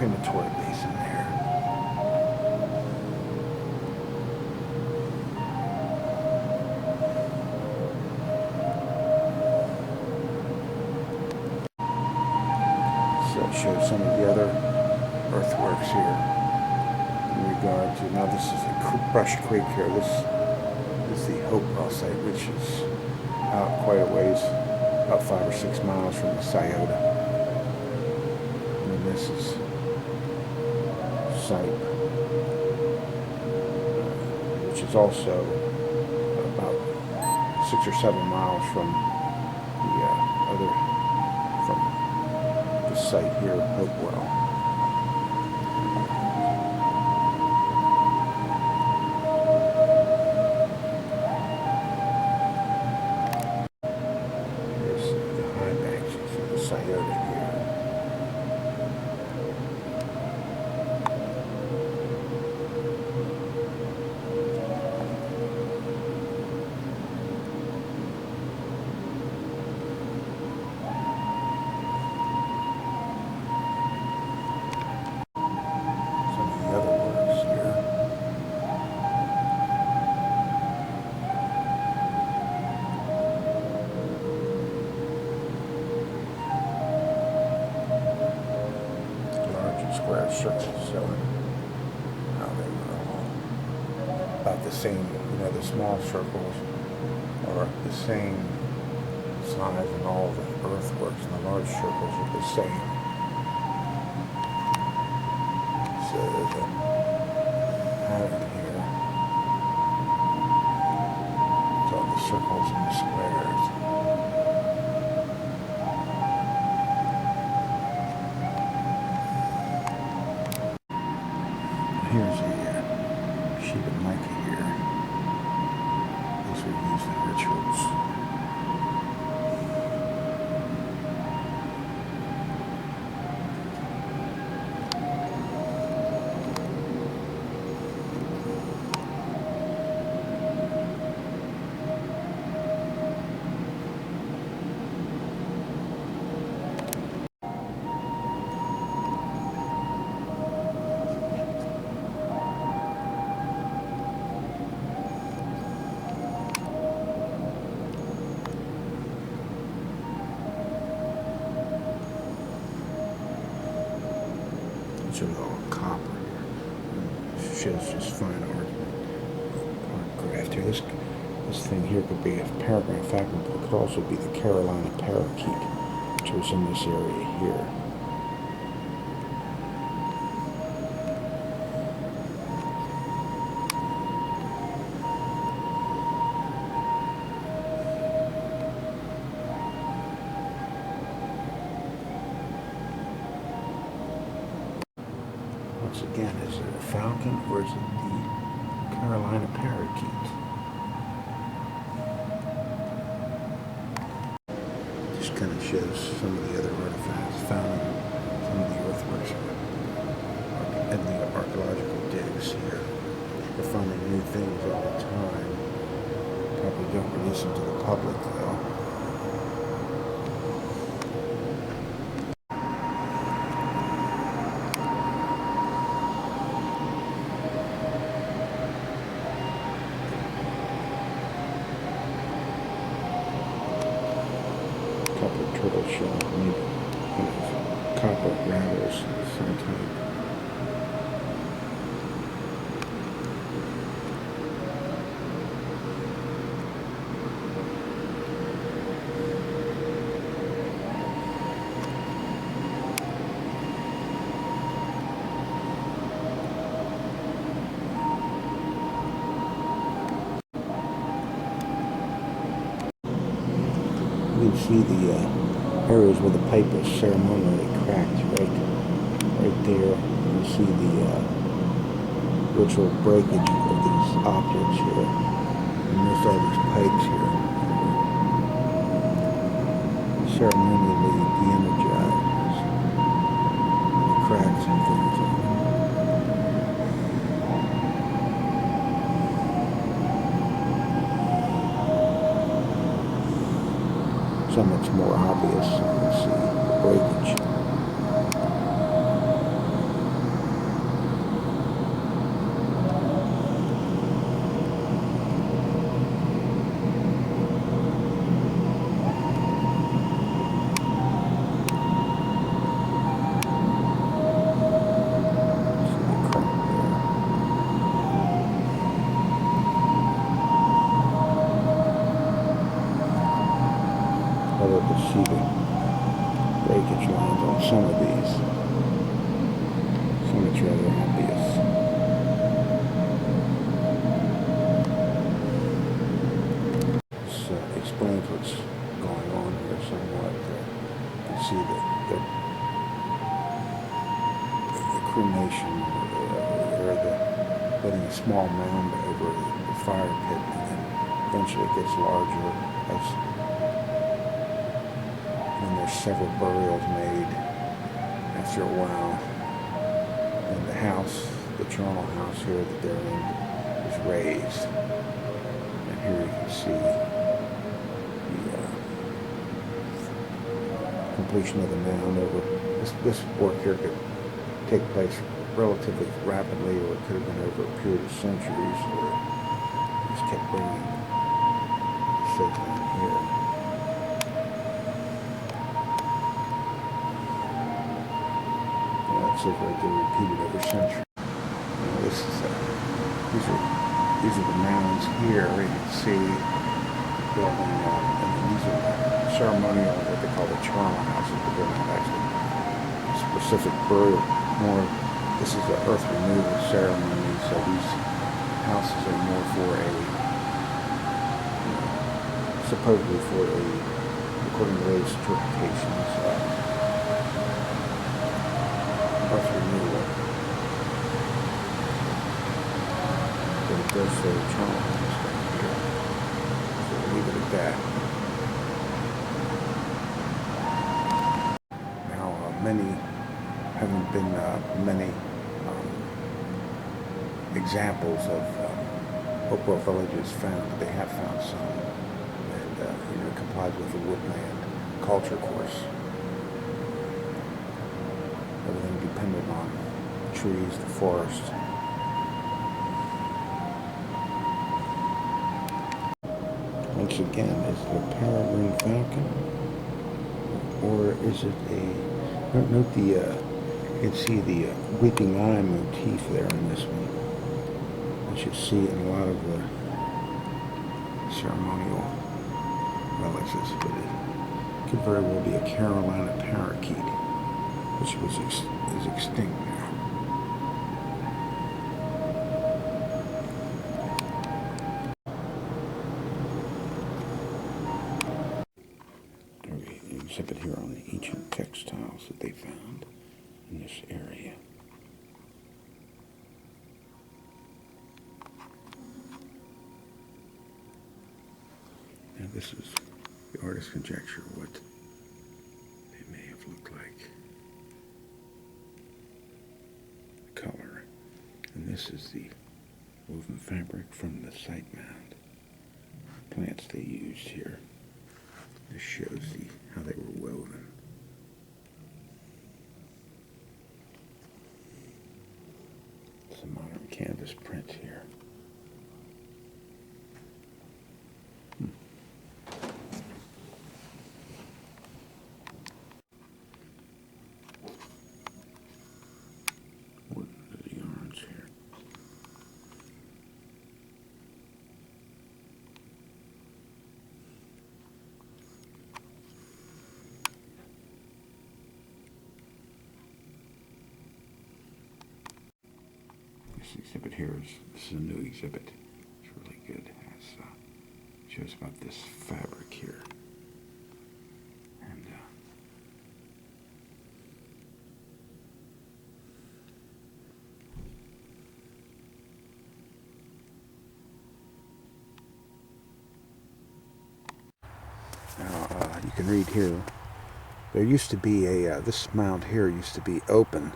crematory basin there. So it shows some of the other earthworks here in regard to, now this is a Brush Creek here. This is the Hopewell site, which is out quite a ways, about 5 or 6 miles from the Scioto. And this is site, which is also about 6 or 7 miles from the site here, Hopewell. Square circles showing how they were all about the same. You know, the small circles are the same size, and all the earthworks, and the large circles are the same. So there's a pattern here. It's all the circles and the squares. Here's a sheet of mica here. These were used in rituals. It's all copper here. It shows just fine art graft here. This thing here could be a paragraph fragment, but it could also be the Carolina parakeet, which was in this area here. Once again, is it a falcon or is it the Carolina parakeet? Just kind of shows some of the other artifacts found in some of the earthworks and the archaeological digs here. They're finding new things all the time. Probably don't release them to the public though. Copper turtle shell, maybe copper gravels of some type. You can see the areas where the pipe is ceremonially cracked right there. You can see the ritual breakage of these objects here. And there's all these pipes here. Ceremonially de-energized. The cracks and things on them. Some it's more obvious. You can see the breakage. see the breakage lines on some of these. Some it's rather obvious. This explains what's going on here somewhat. You can see that the cremation, or the putting a small mound over the fire pit, and then eventually it gets larger when there's several burials made after a while. And the house, the charnel house here that they're in, is raised. And here you can see the completion of the mound over. This work here could take place relatively rapidly, or it could have been over a period of centuries, where it just kept bringing the shape down here. It's like they're repeated over centuries. This is these are the mounds here. You can see building, and these are ceremonial, what they call the charnel houses, but they're not actually specific burial. More, this is an earth removal ceremony, so these houses are more for a, supposedly for a, according to those interpretations, earth renewal. But it does say charnel house down here, so we'll leave it at that. Now, many haven't been many examples of Hopewell villages found, but they have found some, and complied with the woodland culture course. Everything depended on trees, the forest. Once again, is it a peregrine falcon, or is it a? Note the. You can see the weeping eye motif there in this one. As you see in a lot of the ceremonial relics, but it could very well be a Carolina parakeet, which is extinct now. There's an exhibit here on the ancient textiles that they found in this area. Now this is the artist's conjecture what they may have looked like. Color. And this is the woven fabric from the site mound. Plants they used here. This shows how they were woven. It's a modern canvas print here. What are the yarns here? This exhibit here this is a new exhibit. It's really good. It shows about this fabric here. And now you can read here. There used to be this mound here used to be open,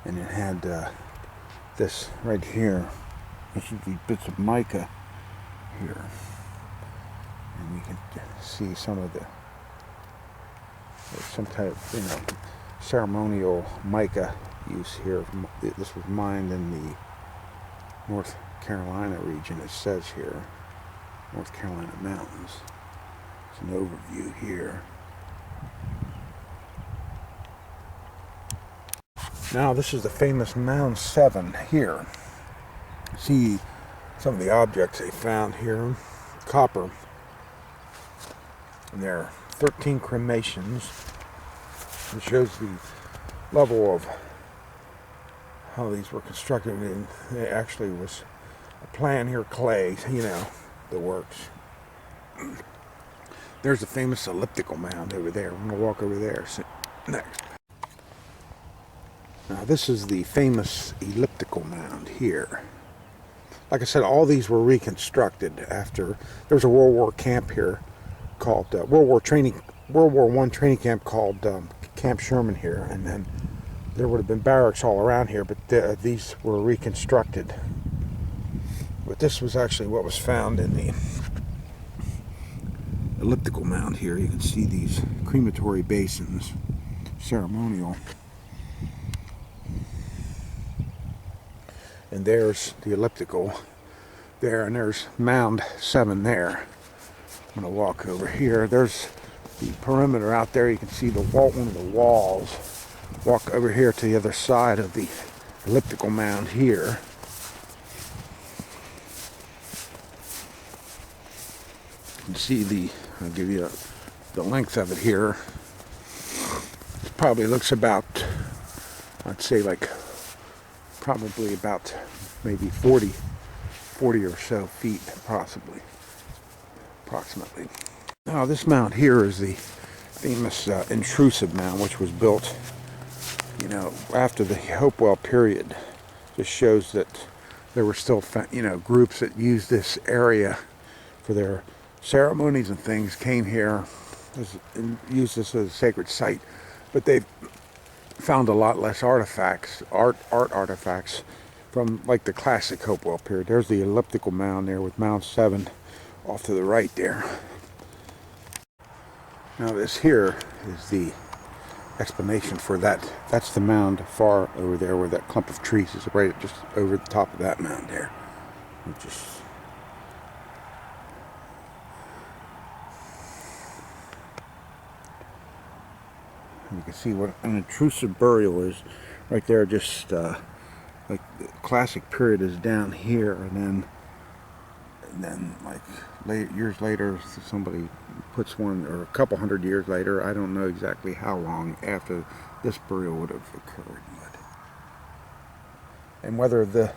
and it had this right here. This is the bits of mica here, and you can see some of some type of ceremonial mica use here. This was mined in the North Carolina region. It says here, North Carolina mountains. It's an overview here. Now this is the famous Mound 7 here. See some of the objects they found here. Copper. And they're 13 cremations. It shows the level of how these were constructed, and it actually was a plan here, clay, you know, the works. There's a famous elliptical mound over there. I'm going to walk over there next. Now this is the famous elliptical mound here. Like I said, all these were reconstructed after there was a World War camp here called World War I training camp called Camp Sherman here, and then there would have been barracks all around here, but these were reconstructed. But this was actually what was found in the elliptical mound here. You can see these crematory basins, ceremonial. And there's the elliptical there, and there's Mound 7 there. I'm going to walk over here. There's the perimeter out there. You can see the wall, one of the walls. Walk over here to the other side of the elliptical mound here. You can see I'll give you the length of it here. It probably looks about, I'd say like, probably about maybe 40 or so feet, possibly, approximately. Now this mound here is the famous intrusive mound, which was built, you know, after the Hopewell period. Just shows that there were still, you know, groups that used this area for their ceremonies and things, came here and used this as a sacred site. But they've found a lot less artifacts, art artifacts from like the classic Hopewell period. There's the elliptical mound there with Mound 7 off to the right there. Now this here is the explanation for that. That's the mound far over there where that clump of trees is, right just over the top of that mound there. Which is you can see what an intrusive burial is right there. Just like the classic period is down here, and then like years later somebody puts one, or a couple hundred years later, I don't know exactly how long after this burial would have occurred, and whether it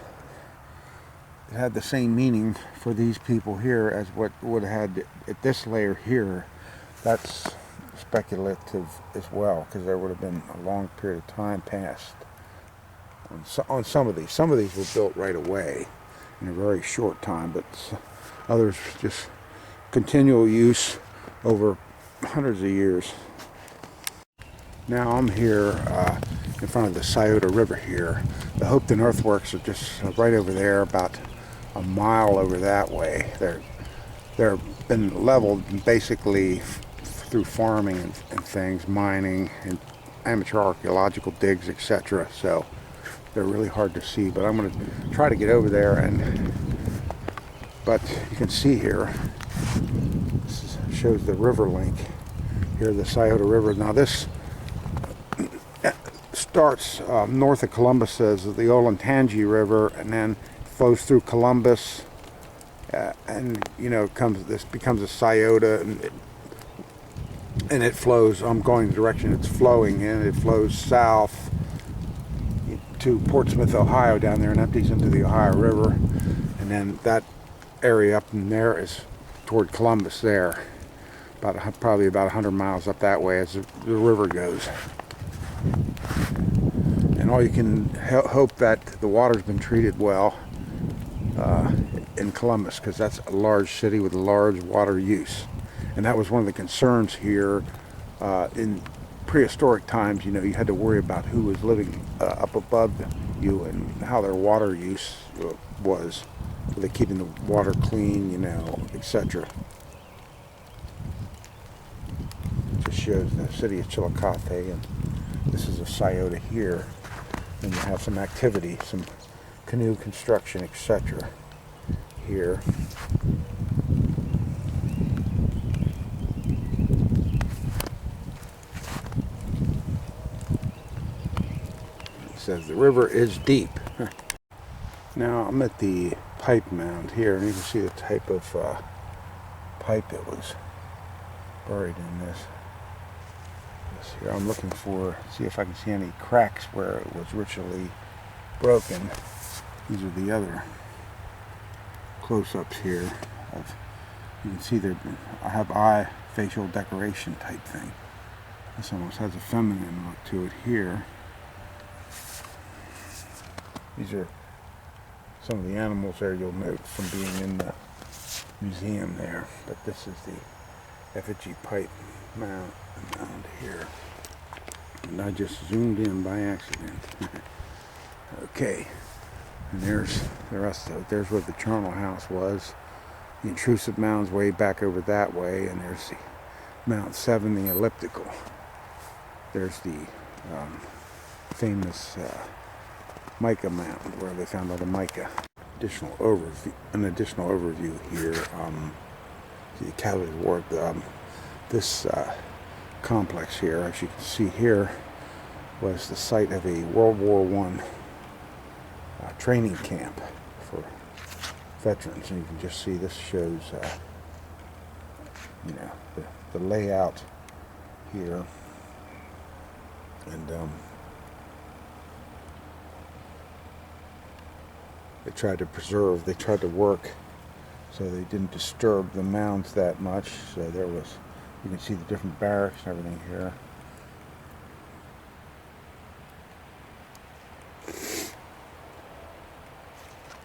had the same meaning for these people here as what would have had at this layer here, that's speculative as well, because there would have been a long period of time passed on some of these. Some of these were built right away in a very short time, but others just continual use over hundreds of years. Now I'm here in front of the Scioto River here. The Hopeton earthworks are just right over there, about a mile over that way. They're been leveled basically through farming and things, mining and amateur archaeological digs, etc. So they're really hard to see, but I'm going to try to get over there. But you can see here, this shows the river link here, the Scioto River. Now this starts north of Columbus as the Olentangy River, and then flows through Columbus, and you know, this becomes a Scioto, and it flows. I'm going the direction it's flowing in. It flows south to Portsmouth, Ohio, down there, and empties into the Ohio River, and then that area up in there is toward Columbus there, probably about 100 miles up that way as the river goes. And all you can hope that the water's been treated well in Columbus, because that's a large city with a large water use. And that was one of the concerns here in prehistoric times. You know, you had to worry about who was living up above you and how their water use was. Were they keeping the water clean, you know, etc. Just shows the city of Chillicothe, and this is a Scioto here. And you have some activity, some canoe construction, etc. here. Says the river is deep. Now I'm at the pipe mound here, and you can see the type of pipe it was buried in this. Here I'm looking for, see if I can see any cracks where it was ritually broken. These are the other close-ups here. You can see there, I have eye facial decoration type thing. This almost has a feminine look to it here. These are some of the animals there you'll note from being in the museum there. But this is the effigy pipe mound here. And I just zoomed in by accident. Okay. And there's the rest of it. There's where the charnel house was. The intrusive mound's way back over that way. And there's the Mound 7, the elliptical. There's the famous mica mound where they found all the mica. An additional overview here. The cavity work. This complex here, as you can see here, was the site of a World War I training camp for veterans. And you can just see this shows, you know, the layout here. And they tried to work so they didn't disturb the mounds that much. So there was, you can see the different barracks and everything here.